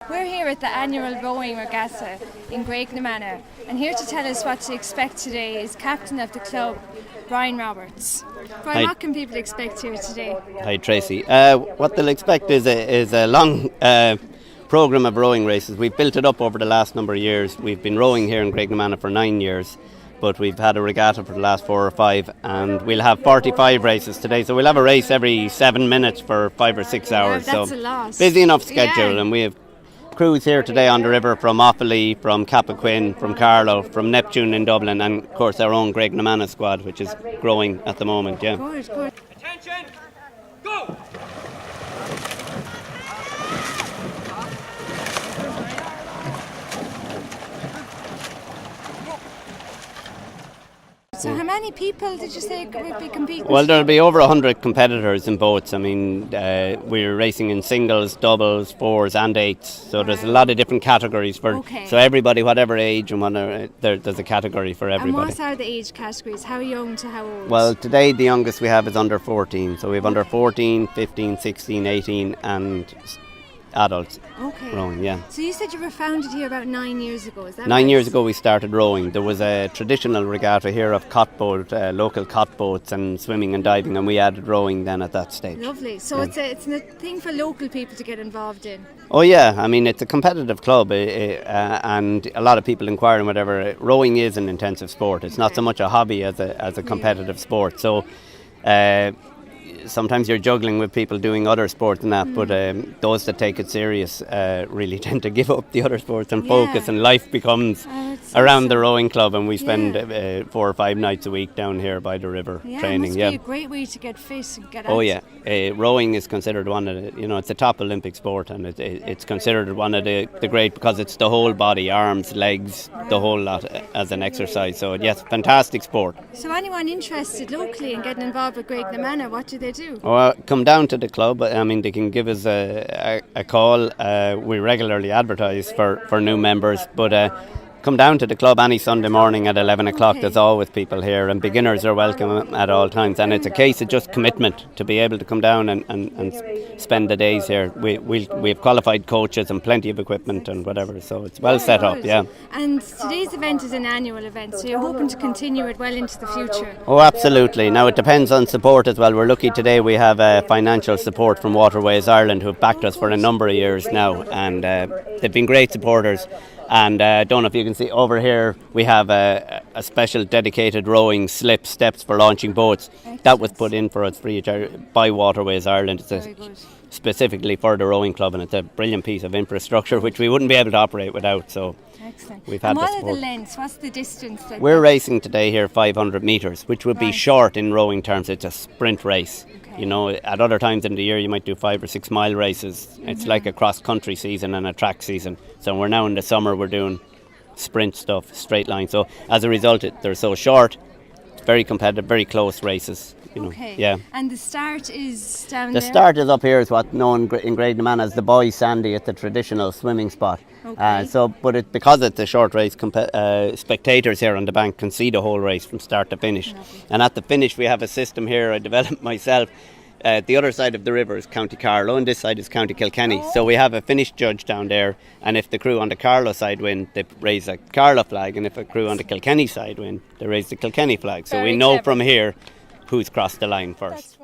We're here at the annual rowing regatta in Graiguenamanagh, and here to tell us what to expect today is captain of the club, Brian Roberts. Brian, what can people expect here today? Hi Tracy. What they'll expect is a long programme of rowing races. We've built it up over the last number of years. We've been rowing here in Graiguenamanagh for 9 years, but we've had a regatta for the last 4 or 5, and we'll have 45 races today. So we'll have a race every 7 minutes for 5 or 6 hours. That's a lot. Busy enough schedule, and we have crews here today on the river from Offaly, from Cappoquin, from Carlow, from Neptune in Dublin, and of course our own Graiguenamanagh squad, which is growing at the moment. Yeah. Good. Attention, go! So how many people did you say would be competing? Well, there'll be over 100 competitors in boats. I mean, we're racing in singles, doubles, fours and eights. So there's a lot of different categories for. Okay. So everybody, whatever age and whatever, there's a category for everybody. And what are the age categories? How young to how old? Well, today the youngest we have is under 14. So we have under 14, 15, 16, 18 and adults rowing, yeah. So you said you were founded here about 9 years ago, is that 9 right? years ago we started rowing. There was a traditional regatta here of cot boat, local cot boats and swimming and diving, and we added rowing then at that stage. Lovely. So it's a thing for local people to get involved in. Oh yeah, I mean it's a competitive club and a lot of people inquiring whatever. Rowing is an intensive sport. It's not so much a hobby as a competitive sport. So sometimes you're juggling with people doing other sports and that, but those that take it serious really tend to give up the other sports and focus, and life becomes around the rowing club, and we spend 4 or 5 nights a week down here by the river training. It must be a great way to get fit and get out. Oh yeah, rowing is considered one of the, it's a top Olympic sport, and it's considered one of the great because it's the whole body, arms, legs, the whole lot as an exercise. So yes, fantastic sport. So anyone interested locally in getting involved with Graiguenamanagh, what do they do? Well, come down to the club. I mean, they can give us a call. We regularly advertise for new members, but come down to the club any Sunday morning at 11 o'clock. There's always people here, and beginners are welcome at all times, and it's a case of just commitment to be able to come down and spend the days here. We have qualified coaches and plenty of equipment and whatever, so it's well set up, yeah. And today's event is an annual event, so you're hoping to continue it well into the future? Oh, absolutely. Now it depends on support as well. We're lucky today we have financial support from Waterways Ireland, who have backed us for a number of years now, and they've been great supporters. And I don't know if you can see over here, we have a special dedicated rowing slip steps for launching boats. Excellent. That was put in for us free by Waterways Ireland. It's specifically for the rowing club, and it's a brilliant piece of infrastructure which we wouldn't be able to operate without. So excellent. We've had and what the are support. the lengths? What's the distance? We're racing today here 500 metres, which would be short in rowing terms. It's a sprint race. You know, at other times in the year you might do 5 or 6 mile races. It's like a cross-country season and a track season. So we're now in the summer, we're doing sprint stuff, straight line. So as a result, they're so short, very competitive, very close races. Yeah. And the start is down there? The start is up here, is what's known in Graiguenamanagh as the Boy Sandy. It's the traditional swimming spot. But because it's a short race, spectators here on the bank can see the whole race from start to finish. Lovely. And at the finish we have a system here I developed myself. The other side of the river is County Carlow and this side is County Kilkenny. So we have a finish judge down there, and if the crew on the Carlow side win, they raise a Carlow flag, and if a crew on the Kilkenny side win, they raise the Kilkenny flag. So we know from here who's crossed the line first.